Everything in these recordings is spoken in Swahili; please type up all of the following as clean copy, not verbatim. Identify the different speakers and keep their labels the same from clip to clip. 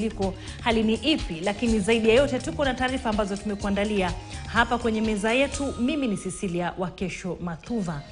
Speaker 1: liko hali ni ipi, lakini zaidi ya yote tuko na taarifa ambazo tumekuandalia hapa kwenye meza yetu. Mimi ni Cecilia Wakesho Mathuva.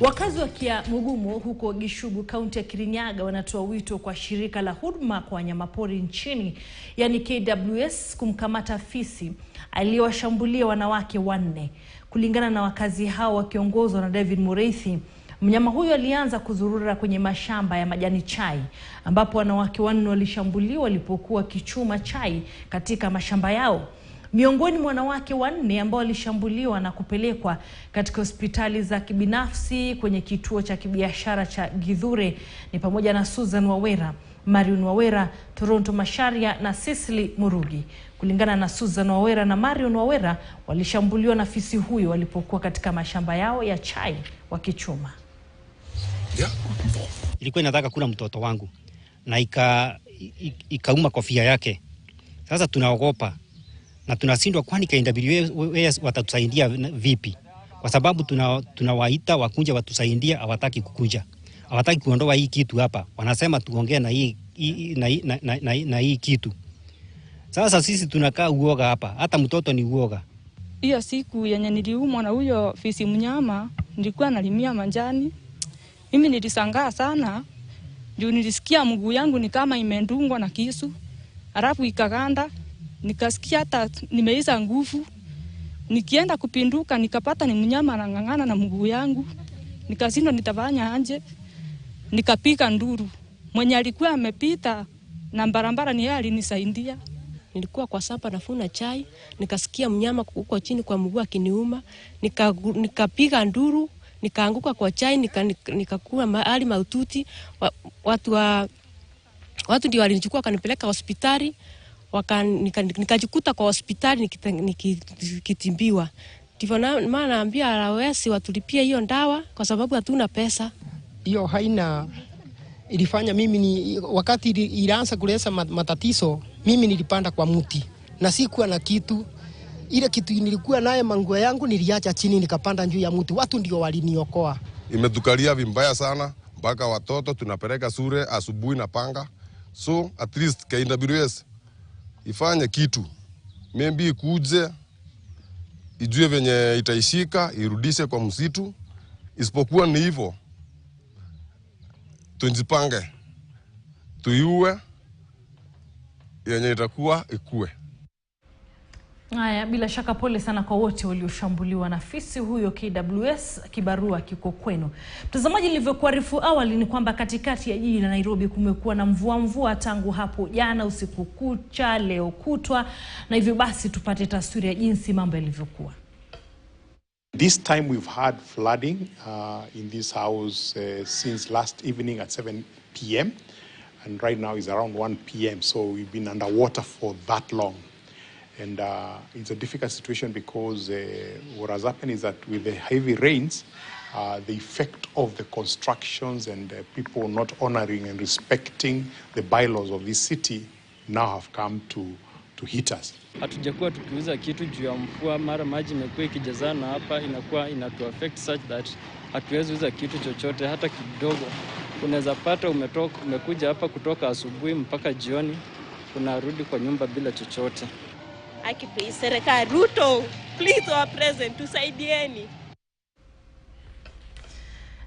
Speaker 1: Wakazi wa Kiamugumo huko Gishugu, kaunti ya Kirinyaga, wanatoa wito kwa shirika la huduma kwa wanyamapori nchini, yani KWS, kumkamata fisi aliyowashambulia wanawake 4. Kulingana na wakazi hao wakiongozwa na David Mureithi, mnyama huyo alianza kuzurura kwenye mashamba ya majani chai, ambapo wanawake 4 walishambuliwa walipokuwa kichuma chai katika mashamba yao. Miongoni mwa wanawake 4 ambao walishambuliwa na kupelekwa katika hospitali za kibinafsi kwenye kituo cha kibiashara cha Githure ni pamoja na Susan Wawera, Marion Wawera, Toronto Masharia na Cecily Murugi. Kulingana na Susan Wawera na Marion Wawera, walishambuliwa na fisi huyo walipokuwa katika mashamba yao ya chai wakichuma.
Speaker 2: Ilikuwa inataka kula mtoto wangu na ikauma kofia yake. Sasa tunaogopa na tunashindwa, kwani KWS watatusaidia vipi? Kwa sababu tunawaita wakunja watusaidie, hawataki kukuja. Hawataki kuondoa hii kitu hapa. Wanasema tuongee na hii kitu. Sasa sisi tunakaa uoga hapa. Hata mtoto ni uoga.
Speaker 3: Hiyo siku yenye niliumwa na huyo fisi mnyama, nilikuwa nalimia manjani. Mimi nilishangaa sana. Juu nilisikia mguu yangu ni kama imendungwa na kisu. Alafu ikaganda. Nikasikia hata nimeisha nguvu. Nikienda kupinduka nikapata ni mnyama anang'ang'ana na mguu yangu. Nikashindwa nitafanya aje. Nikapiga nduru. Mwenye alikuwa amepita na barabara ni yeye alinisaidia.
Speaker 4: Nilikuwa kwa sapa nafuna chai, nikasikia mnyama huko chini kwa mguu akiniuma, nikapiga nduru, nikaanguka kwa chai, nikakuwa mahali mahututi. Watu ndio walinichukua wakanipeleka hospitali, nikajikuta kwa hospitali nikitimbiwa. Ndivyo maana naambia RWS watulipie hiyo dawa kwa sababu hatuna pesa.
Speaker 5: Hiyo haina ilifanya mimi wakati ilianza kuleta matatizo, mimi nilipanda kwa mti na sikuwa na kitu. Ile kitu nilikuwa naye manguo yangu niliacha chini, nikapanda juu ya mti. Watu ndio waliniokoa.
Speaker 6: Imetukalia vibaya sana, mpaka watoto tunapeleka shule asubuhi na panga. So at least KWS ifanye kitu, maybe ikuje ijue venye itaishika, irudishe kwa msitu. Isipokuwa ni hivyo, tujipange, tuiue, yenye itakuwa ikue.
Speaker 1: Haya, bila shaka pole sana kwa wote walioshambuliwa na fisi huyo. KWS, kibarua kiko kwenu. Mtazamaji, nilivyokuarifu awali ni kwamba katikati ya jiji la Nairobi kumekuwa na mvua tangu hapo jana usiku kucha, leo kutwa, na hivyo basi tupate taswira ya jinsi mambo yalivyokuwa.
Speaker 7: This time we've had flooding in this house since last evening at 7 p.m. and right now is around 1 p.m. So we've been underwater for that long. And it's a difficult situation because what has happened is that with the heavy rains, the effect of the constructions and people not honoring and respecting the bylaws of this city now have come to hit us.
Speaker 8: Hatujakuwa tukiuza kitu juu ya mvua, mara maji imekuwa ikijazana hapa, inakuwa inatu affect such that hatuwezi uza kitu chochote hata kidogo. Unaweza pata umekuja hapa kutoka asubuhi mpaka jioni, unarudi kwa nyumba bila chochote.
Speaker 9: Serikali Ruto, please our president, tusaidieni.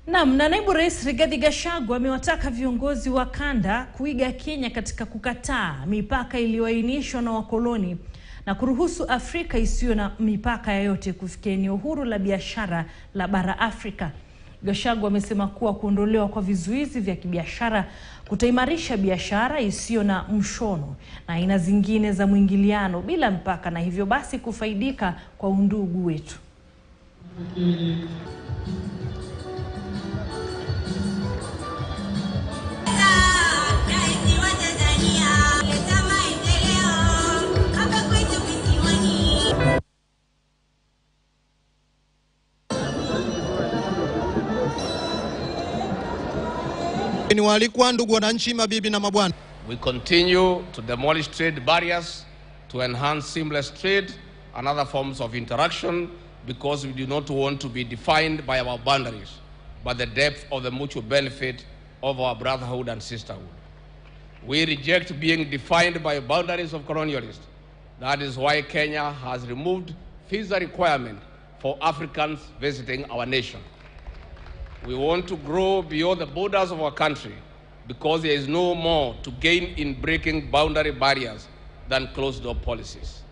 Speaker 1: Na naibu rais Rigathi Gachagua amewataka viongozi wa kanda kuiga Kenya katika kukataa mipaka iliyoainishwa na wakoloni na kuruhusu Afrika isiyo na mipaka yoyote kufikia eneo huru la biashara la bara Afrika. Gachagua amesema kuwa kuondolewa kwa vizuizi vya kibiashara kutaimarisha biashara isiyo na mshono na aina zingine za mwingiliano bila mpaka, na hivyo basi kufaidika kwa undugu wetu.
Speaker 10: We continue to demolish trade barriers, to enhance seamless trade and other forms of interaction, because we do not want to be defined by our boundaries, but the depth of the mutual benefit of our brotherhood and sisterhood. We reject being defined by boundaries of colonialists. That is why Kenya has removed visa requirement for Africans visiting our nation. We want to grow beyond the borders of our country because there is no more to gain in breaking boundary barriers than closed-door policies.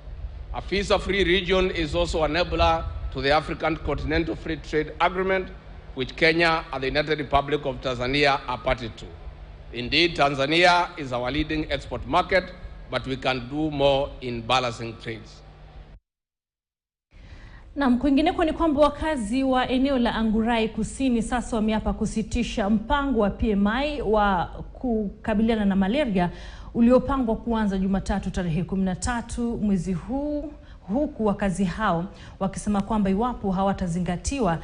Speaker 10: A visa-free region is also an enabler to the African Continental Free Trade Agreement, which Kenya and the United Republic of Tanzania are party to. Indeed, Tanzania is our leading export market, but we can do more in balancing trades.
Speaker 1: Na kwingineko ni kwamba wakazi wa eneo la Angurai Kusini sasa wameapa kusitisha mpango wa PMI wa kukabiliana na malaria uliopangwa kuanza Jumatatu tarehe 13 mwezi huu, huku wakazi hao wakisema kwamba iwapo hawatazingatiwa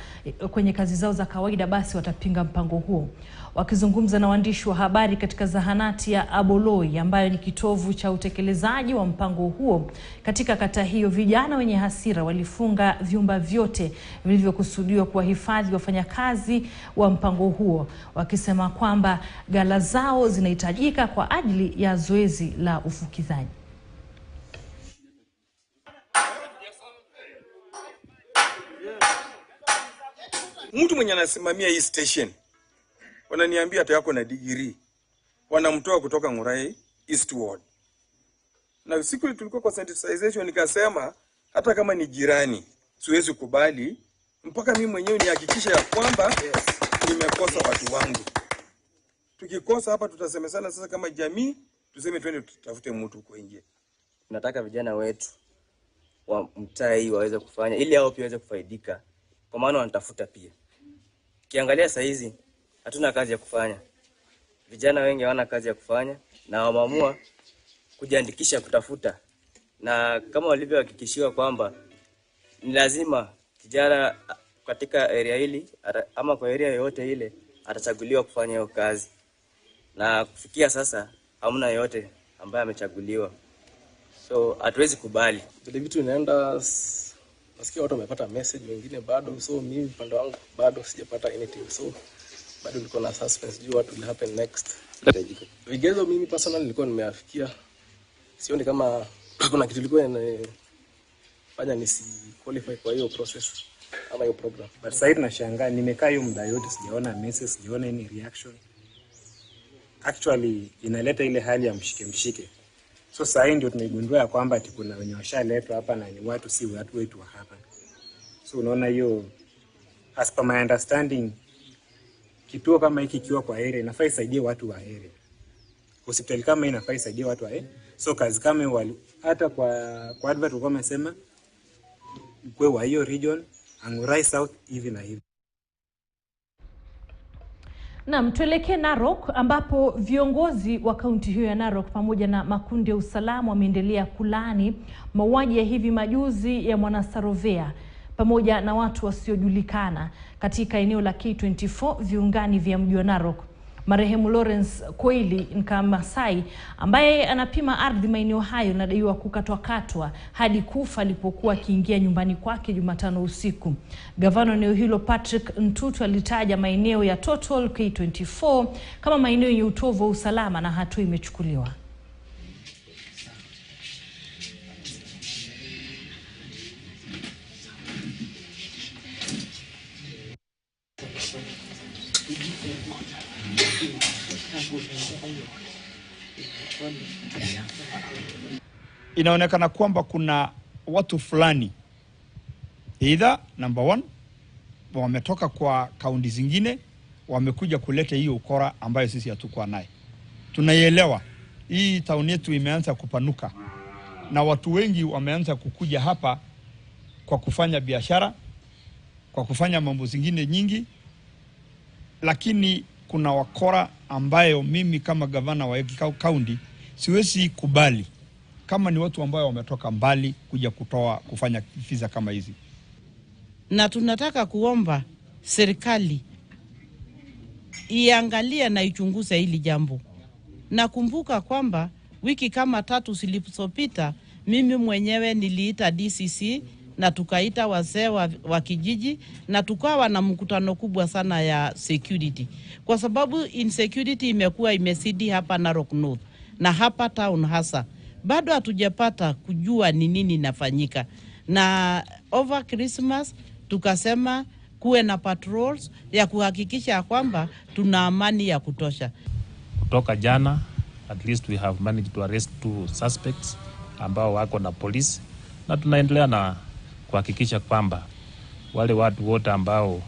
Speaker 1: kwenye kazi zao za kawaida basi watapinga mpango huo. Wakizungumza na waandishi wa habari katika zahanati ya Aboloi ambayo ni kitovu cha utekelezaji wa mpango huo katika kata hiyo, vijana wenye hasira walifunga vyumba vyote vilivyokusudiwa kuwahifadhi wafanyakazi wa mpango huo, wakisema kwamba ghala zao zinahitajika kwa ajili ya zoezi la ufukizaji.
Speaker 11: Mtu mwenye anasimamia hii station wananiambia hata yako na degree, wanamtoa kutoka Ngurai Eastward. Na siku tulikuwa kwa sensitization nikasema hata kama ni jirani siwezi kubali mpaka mimi mwenyewe nihakikisha ya kwamba nimekosa watu wangu. Tukikosa hapa tutasemesana sasa kama jamii, tuseme twende tutafute mtu huko nje.
Speaker 12: Nataka vijana wetu wa mtaa hii waweze kufanya ili hao pia waweze kufaidika, kwa maana wanatafuta pia. Kiangalia saa hizi hatuna kazi ya kufanya. Vijana wengi hawana kazi ya kufanya na wameamua kujiandikisha kutafuta. Na kama walivyohakikishiwa kwamba ni lazima kijana katika area hili ama kwa area yoyote ile atachaguliwa kufanya hiyo kazi. Na kufikia sasa hamna yote ambaye amechaguliwa. So hatuwezi kubali.
Speaker 13: Vile vitu inaenda, nasikia watu wamepata message, wengine bado. So mimi upande wangu bado sijapata anything. So bado niko na suspense juu what will happen next. Vigezo mimi personally nilikuwa nimeafikia. Sioni kama kuna kitu ilikuwa inafanya nisi qualify kwa hiyo process ama hiyo program.
Speaker 14: But sasa tunashangaa, nimekaa hiyo muda yote sijaona message, sijaona any reaction. Actually inaleta ile hali ya mshike. So sasa ndio tunaigundua kwamba ati kuna wenye washaletwa hapa na ni watu si watu wetu wa hapa. So unaona hiyo, as per my understanding, kituo kama hiki kiwa kwa area inafaa isaidie watu wa area. Hospitali kama hii inafaa isaidie watu wa area. So kazi kama wali hata kwa advert walikuwa wamesema kwa wa hiyo region Angurai South hivi na hivi.
Speaker 1: Na tuelekee Narok ambapo viongozi wa kaunti hiyo ya Narok pamoja na makundi ya usalama wameendelea kulaani mauaji ya hivi majuzi ya Mwanasarovea pamoja na watu wasiojulikana katika eneo la K24 viungani vya mji wa Narok. Marehemu Lawrence Koili Nkamasai ambaye anapima ardhi maeneo hayo anadaiwa kukatwa hadi kufa alipokuwa akiingia nyumbani kwake Jumatano usiku. Gavana eneo hilo Patrick Ntutu alitaja maeneo ya Total K24 kama maeneo yenye utovu wa usalama na hatua imechukuliwa.
Speaker 15: Inaonekana kwamba kuna watu fulani either number one wametoka kwa kaunti zingine wamekuja kuleta hiyo ukora ambayo sisi hatukuwa naye. Tunaielewa hii town yetu imeanza kupanuka na watu wengi wameanza kukuja hapa kwa kufanya biashara, kwa kufanya mambo zingine nyingi, lakini kuna wakora ambayo mimi kama gavana wa kaunti siwezi kubali kama ni watu ambao wametoka mbali kuja kufanya visa kama hizi.
Speaker 16: Na tunataka kuomba serikali iangalie na ichunguze hili jambo. Nakumbuka kwamba wiki kama 3 zilizopita mimi mwenyewe niliita DCC na tukaita wazee wa kijiji na tukawa na mkutano kubwa sana ya security. Kwa sababu insecurity imekuwa imezidi hapa Narok North. na hapa town hasa bado hatujapata kujua ni nini inafanyika. Na over Christmas tukasema kuwe na patrols ya kuhakikisha kwamba tuna amani ya kutosha.
Speaker 17: Kutoka jana, at least we have managed to arrest 2 suspects ambao wako na polisi, na tunaendelea na kuhakikisha kwamba wale watu wote ambao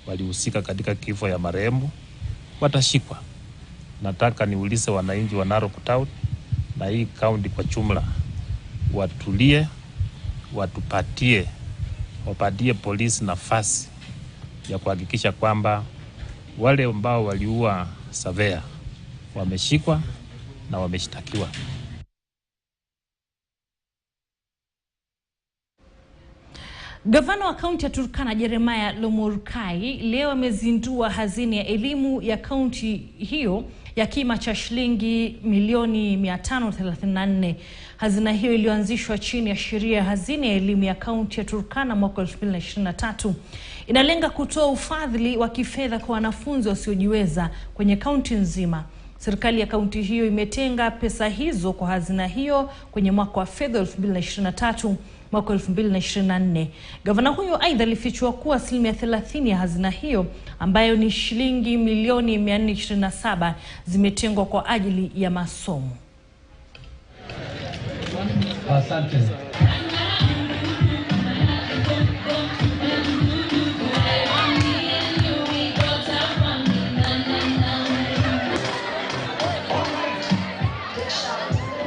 Speaker 17: walihusika katika kifo ya marehemu watashikwa. Nataka niulize wananchi wa Narok Town na hii kaunti kwa jumla watulie, wapatie polisi nafasi ya kuhakikisha kwamba wale ambao waliua Savea wameshikwa na wameshtakiwa.
Speaker 1: Gavana wa kaunti ya Turkana Jeremiah Lomurkai leo amezindua hazina ya elimu ya kaunti hiyo ya kima cha shilingi milioni 534. Hazina hiyo iliyoanzishwa chini ya sheria ya hazina ya elimu ya kaunti ya Turkana mwaka 2023. Inalenga kutoa ufadhili wa kifedha kwa wanafunzi wasiojiweza kwenye kaunti nzima. Serikali ya kaunti hiyo imetenga pesa hizo kwa hazina hiyo kwenye mwaka wa fedha 2023 mwaka 2024. Gavana huyo aidha alifichua kuwa 30% ya hazina hiyo ambayo ni shilingi milioni 427 zimetengwa kwa ajili ya masomo.
Speaker 18: Asante.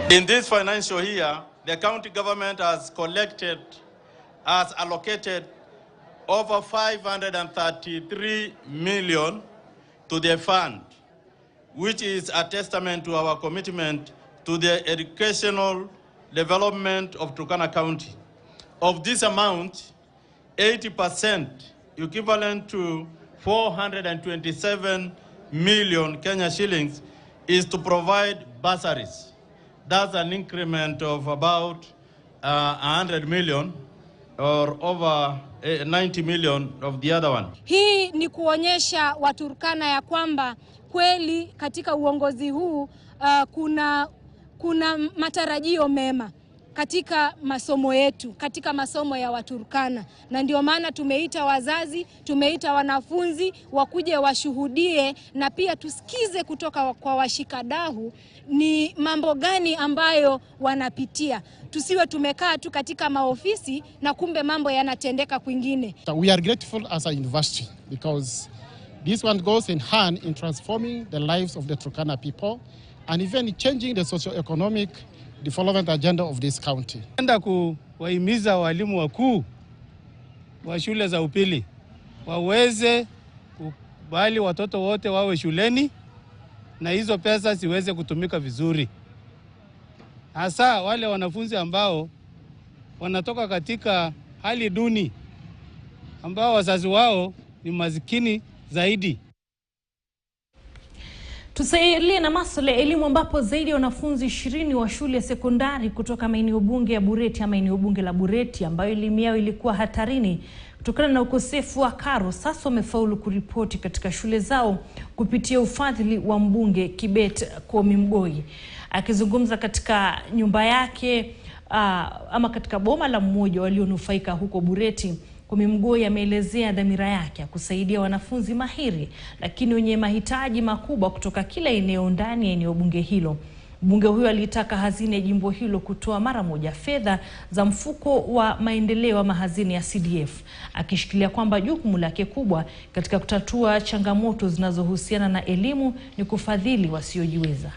Speaker 19: In this financial year, the county government has allocated over 533 million to the fund, which is a testament to our commitment to the educational development of Turkana County. Of this amount, 80%, equivalent to 427 million Kenya shillings, is to provide bursaries. That's an increment of about 100 million or over 90 million of the other one.
Speaker 20: Hii ni kuonyesha Waturkana ya kwamba kweli katika uongozi huu kuna matarajio mema katika masomo yetu, katika masomo ya Waturkana. Na ndio maana tumeita wazazi, tumeita wanafunzi wakuje washuhudie na pia tusikize kutoka kwa washikadau ni mambo gani ambayo wanapitia. Tusiwe tumekaa tu katika maofisi na kumbe mambo yanatendeka kwingine.
Speaker 21: We are grateful as a university because this one goes in hand in transforming the lives of the Turkana people and even changing the socio-economic development agenda of this county.
Speaker 22: Enda kuwahimiza walimu wakuu wa shule za upili waweze kubali watoto wote wawe shuleni na hizo pesa ziweze kutumika vizuri. Hasa wale wanafunzi ambao wanatoka katika hali duni, ambao wazazi wao ni masikini zaidi.
Speaker 1: Tusalie na masuala ya elimu ambapo zaidi ya wanafunzi 20 wa shule ya sekondari kutoka maeneo bunge ya Bureti ama eneo bunge la Bureti ambayo elimu yao ilikuwa hatarini kutokana na ukosefu wa karo sasa wamefaulu kuripoti katika shule zao kupitia ufadhili wa mbunge Kibet Komimgoi. Akizungumza katika nyumba yake ama katika boma la mmoja walionufaika huko Bureti, Komimgoi ameelezea dhamira yake ya kusaidia wanafunzi mahiri lakini wenye mahitaji makubwa kutoka kila eneo ndani ya eneo bunge hilo. Mbunge huyo alitaka hazina ya jimbo hilo kutoa mara moja fedha za mfuko wa maendeleo ama hazina ya CDF, akishikilia kwamba jukumu lake kubwa katika kutatua changamoto zinazohusiana na elimu ni kufadhili wasiojiweza.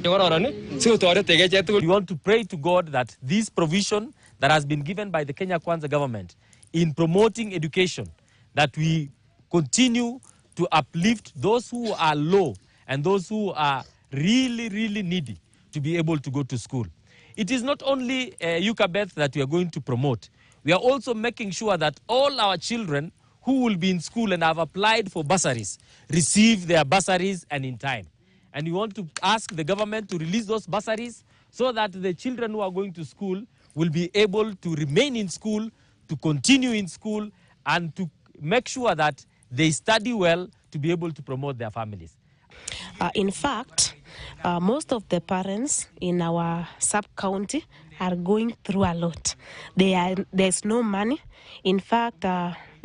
Speaker 23: We want to pray to God that this provision that has been given by the Kenya Kwanza government in promoting education, that we continue to uplift those who are low and those who are really needy to be able to go to school. It is not only UKBET that we are going to promote. We are also making sure that all our children who will be in school and have applied for bursaries receive their bursaries and in time. And we want to ask the government to release those bursaries so that the children who are going to school will be able to remain in school, to continue in school, and to make sure that they study well to be able to promote their families.
Speaker 24: In fact,
Speaker 2: most of the parents in our sub-county are going through a lot. There's no money. In fact,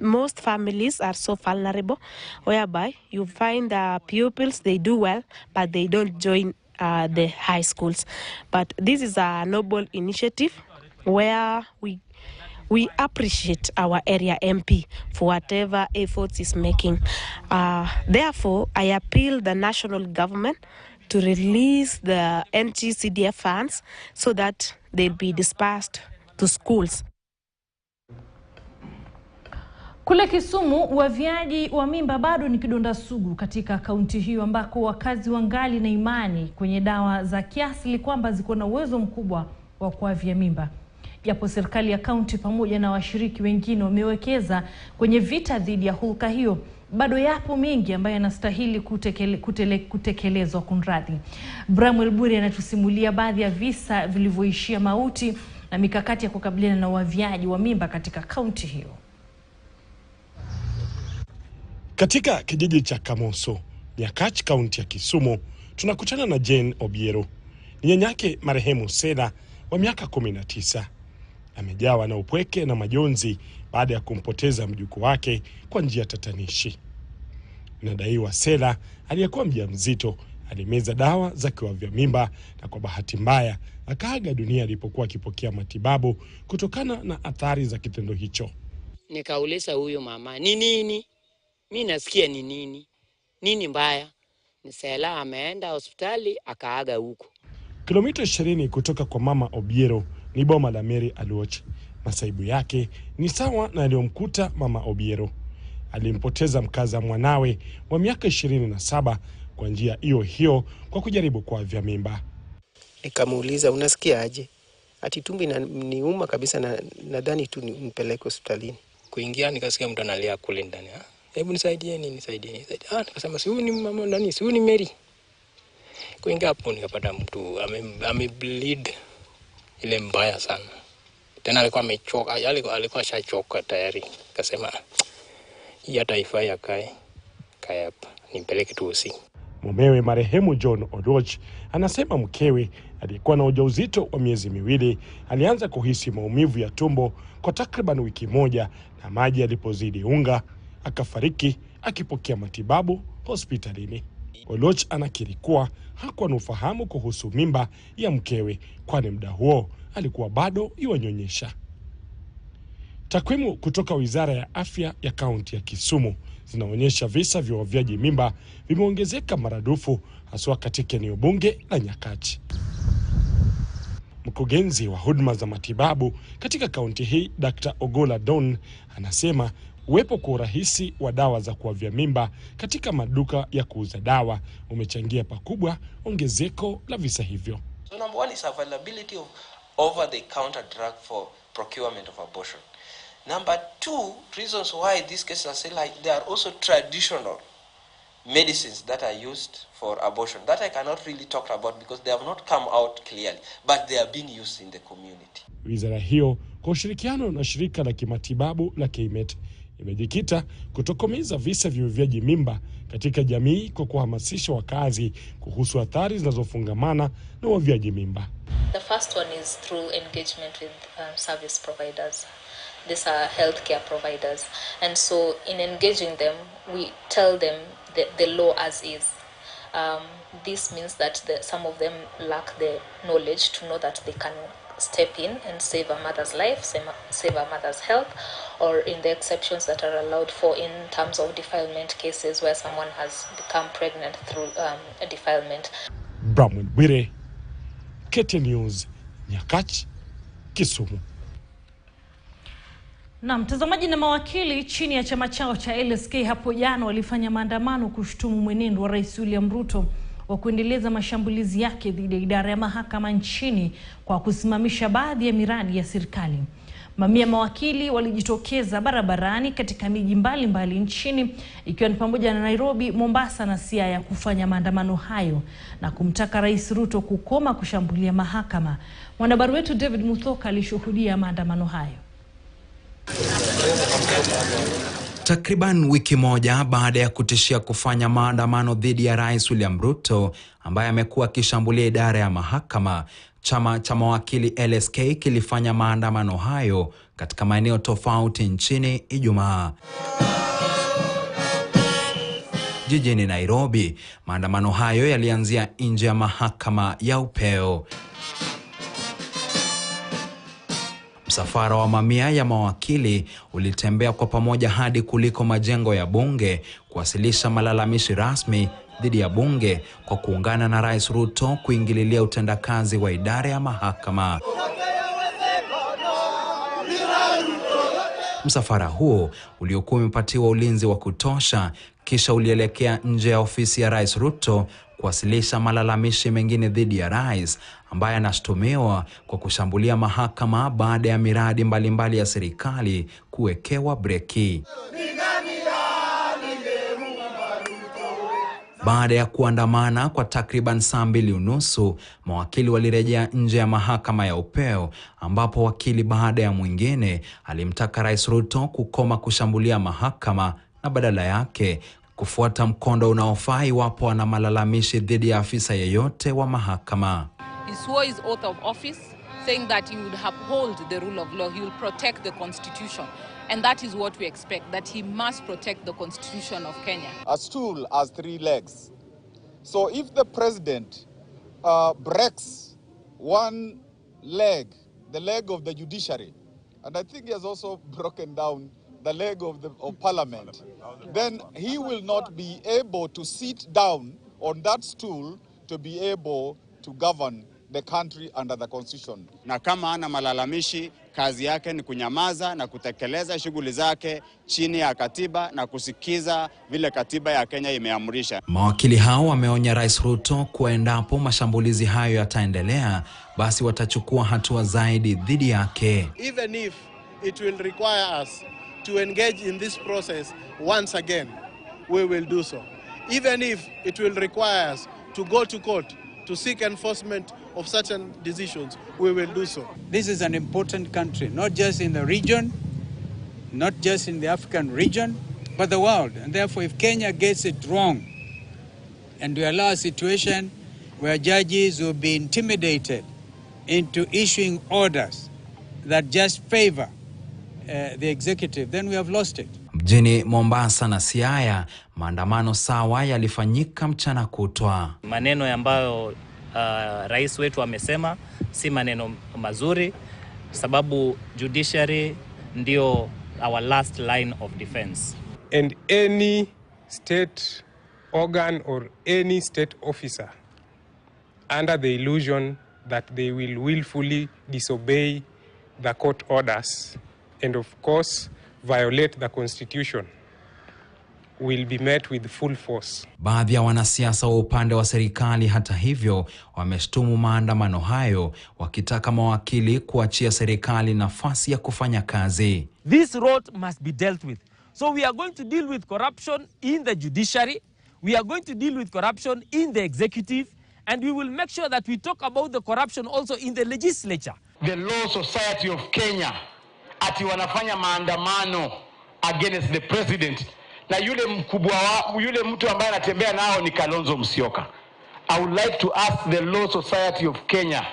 Speaker 2: most families are so vulnerable, whereby you find the pupils, they do well, but they don't join the high schools. But this is a noble initiative where we appreciate our area MP for whatever efforts he's making. Therefore, I appeal the national government to release the NG-CDF funds so that they'll be dispersed to schools.
Speaker 1: Kule Kisumu, uavyaji wa mimba bado ni kidonda sugu katika kaunti hiyo, ambako wakazi wangali na imani kwenye dawa za kiasili kwamba ziko na uwezo mkubwa wa kuavya mimba. Japo serikali ya kaunti pamoja na washiriki wengine wamewekeza kwenye vita dhidi ya hulka hiyo, bado yapo mengi ambayo yanastahili kutekelezwa. Kunradhi. Bramwell Buri anatusimulia baadhi ya visa vilivyoishia mauti na mikakati ya kukabiliana na uavyaji wa mimba katika kaunti hiyo.
Speaker 3: Katika kijiji cha Kamoso, Nyakach, kaunti ya Kisumu, tunakutana na Jane Obiero. Ni nyanyake marehemu Sela wa miaka 19. Amejawa na upweke na majonzi baada ya kumpoteza mjukuu wake kwa njia tatanishi. Inadaiwa Sela aliyekuwa mjamzito alimeza dawa za kuavya mimba na kwa bahati mbaya akaaga dunia alipokuwa akipokea matibabu kutokana na athari za kitendo hicho.
Speaker 18: Nikauliza huyo mama, "Ni nini?" Mimi nasikia ni nini? Nini mbaya? Ni Sela ameenda hospitali akaaga huko.
Speaker 3: Kilomita 20 kutoka kwa mama Obiero ni boma la Mary Aluoch. Masaibu yake ni sawa na aliyomkuta mama Obiero. Alimpoteza mkaza mwanawe wa miaka 27 kwa njia hiyo hiyo kwa kujaribu kuavya mimba.
Speaker 5: Nikamuuliza, unasikia aje? Ati tumbo inaniuma kabisa na nadhani tu nipeleke hospitalini.
Speaker 24: Kuingia nikasikia mtu analia kule ndani. Hebu nisaidieni. Nikasema si huyu ni mama nani? Si huyu ni Mary. Kuingia hapo nikapata mtu amebleed ile mbaya sana. Tena alikuwa amechoka, alikuwa shachoka tayari. Akasema hii hata ifai akae hapa, nimpeleke tu usi.
Speaker 3: Mumewe marehemu John Oduoch anasema mkewe alikuwa na ujauzito wa miezi 2 alianza kuhisi maumivu ya tumbo kwa takriban wiki moja, na maji yalipozidi unga akafariki akipokea matibabu hospitalini. Oduoch anakiri kuwa hakuwa na ufahamu kuhusu mimba ya mkewe, kwani muda huo alikuwa bado yuanyonyesha. Takwimu kutoka Wizara ya Afya ya kaunti ya Kisumu zinaonyesha visa vya uavyaji mimba vimeongezeka maradufu, haswa katika eneo bunge la Nyakach. Mkurugenzi wa huduma za matibabu katika kaunti hii, Dr. Ogola Don, anasema uwepo kwa urahisi wa dawa za kuavya mimba katika maduka ya kuuza dawa umechangia pakubwa ongezeko la visa hivyo.
Speaker 25: So number one is availability of over-the-counter drug for procurement of abortion. Number two, reasons why these cases are still high, there are also traditional medicines that are used for abortion that I cannot really talk about because they have not come out clearly, but they are being used in the community.
Speaker 3: Wizara hiyo kwa ushirikiano na shirika la kimatibabu la KMET imejikita kutokomeza visa vya uavyaji mimba katika jamii kwa kuhamasisha wakazi kuhusu athari zinazofungamana na uavyaji mimba.
Speaker 26: The first one is through engagement with service providers. These are healthcare providers, and so in engaging them, we tell them the law as is. This means that some of them lack the knowledge to know that they can step in and save a mother's life, save a mother's health, or in the exceptions that are allowed for in terms of defilement cases where someone has become pregnant through a defilement.
Speaker 3: Bramwell Buri, KTN News, Nyakach, Kisumu.
Speaker 1: Na mtazamaji, na mawakili chini ya chama chao cha LSK hapo jana walifanya maandamano kushutumu mwenendo wa Rais William Ruto wa kuendeleza mashambulizi yake dhidi ya idara ya mahakama nchini kwa kusimamisha baadhi ya miradi ya serikali. Mamia mawakili walijitokeza barabarani katika miji mbalimbali nchini, ikiwa ni pamoja na Nairobi, Mombasa na Siaya, kufanya maandamano hayo na kumtaka Rais Ruto kukoma kushambulia mahakama. Mwanahabari wetu David Muthoka alishuhudia maandamano hayo.
Speaker 4: Takriban wiki moja baada ya kutishia kufanya maandamano dhidi ya Rais William Ruto ambaye amekuwa akishambulia idara ya mahakama, chama cha mawakili LSK kilifanya maandamano hayo katika maeneo tofauti nchini Ijumaa. Jijini Nairobi, maandamano hayo yalianzia nje ya mahakama ya upeo. Msafara wa mamia ya mawakili ulitembea kwa pamoja hadi kuliko majengo ya bunge kuwasilisha malalamishi rasmi dhidi ya bunge kwa kuungana na Rais Ruto kuingililia utendakazi wa idara ya mahakama. Msafara huo uliokuwa umepatiwa ulinzi wa kutosha kisha ulielekea nje ya ofisi ya Rais Ruto kuwasilisha malalamishi mengine dhidi ya rais ambaye anashtumiwa kwa kushambulia mahakama baada ya miradi mbalimbali ya serikali kuwekewa breki. Baada ya kuandamana kwa takriban saa 2:30, mawakili walirejea nje ya mahakama ya upeo ambapo wakili baada ya mwingine alimtaka Rais Ruto kukoma kushambulia mahakama na badala yake kufuata mkondo unaofaa iwapo ana malalamishi dhidi ya afisa yeyote wa mahakama.
Speaker 6: He swore his oath of office saying that he would uphold the rule of law, he will protect the constitution. And that is what we expect, that he must protect the constitution of Kenya.
Speaker 7: A stool has 3 legs. So if the president breaks one leg, the leg of the judiciary, and I think he has also broken down the leg of parliament, then he will not be able to sit down on that stool to be able to govern the country under the constitution.
Speaker 8: Na kama ana malalamishi, kazi yake ni kunyamaza na kutekeleza shughuli zake chini ya katiba na kusikiza vile katiba ya Kenya imeamrisha.
Speaker 4: Mawakili hao wameonya Rais Ruto kuwa endapo mashambulizi hayo yataendelea, basi watachukua hatua zaidi dhidi yake.
Speaker 9: Even if it will require us to engage in this process once again, we will do so. Even if it will require us to go to court to seek enforcement of certain decisions, we will do so.
Speaker 10: This is an important country, not just in the region, not just in the African region, but the world. And therefore, if Kenya gets it wrong and we allow a situation where judges will be intimidated into issuing orders that just favor the executive, then we have lost it.
Speaker 4: Mjini Mombasa na Siaya, maandamano sawa yalifanyika mchana kutwa.
Speaker 27: Maneno ambayo rais wetu amesema si maneno mazuri, sababu judiciary ndio our last line of defense.
Speaker 28: And any state organ or any state officer under the illusion that they will willfully disobey the court orders and of course violate the constitution will be met with full force.
Speaker 4: Baadhi ya wanasiasa wa upande wa serikali hata hivyo wameshtumu maandamano hayo wakitaka mawakili kuachia serikali nafasi ya kufanya kazi.
Speaker 23: This road must be dealt with. So we are going to deal with corruption in the judiciary, we are going to deal with corruption in the executive, and we will make sure that we talk about the corruption also in the legislature.
Speaker 29: The Law Society of Kenya ati wanafanya maandamano against the president, na yule mkubwa yule mtu ambaye anatembea nao ni Kalonzo Musyoka. I would like to ask the Law Society of Kenya,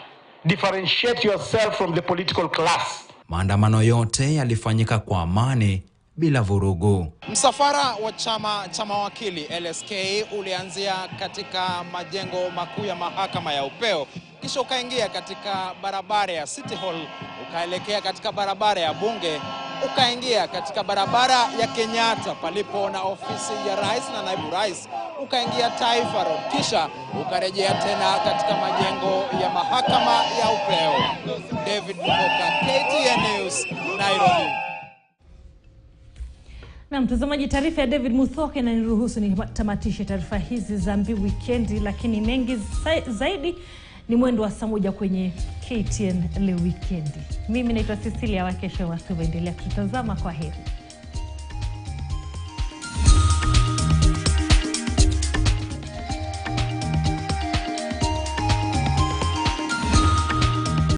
Speaker 29: differentiate yourself from the political class.
Speaker 4: Maandamano yote yalifanyika kwa amani bila vurugu.
Speaker 30: Msafara wa chama cha mawakili LSK ulianzia katika majengo makuu ya mahakama ya upeo, kisha ukaingia katika barabara ya City Hall, ukaelekea katika barabara ya bunge, ukaingia katika barabara ya Kenyatta palipo na ofisi ya rais na naibu rais, ukaingia Taifa Road, kisha ukarejea tena katika majengo ya mahakama ya upeo. David Muhoka, KTN News, Nairobi.
Speaker 1: Na mtazamaji, taarifa ya David Muthoke na niruhusu nitamatishe taarifa hizi za Mbiu Weekendi, lakini mengi zaidi ni mwendo wa saa 1 kwenye KTN Leo Weekendi. Mimi naitwa Cecilia Wakesho, endelea kutazama. Kwa heri.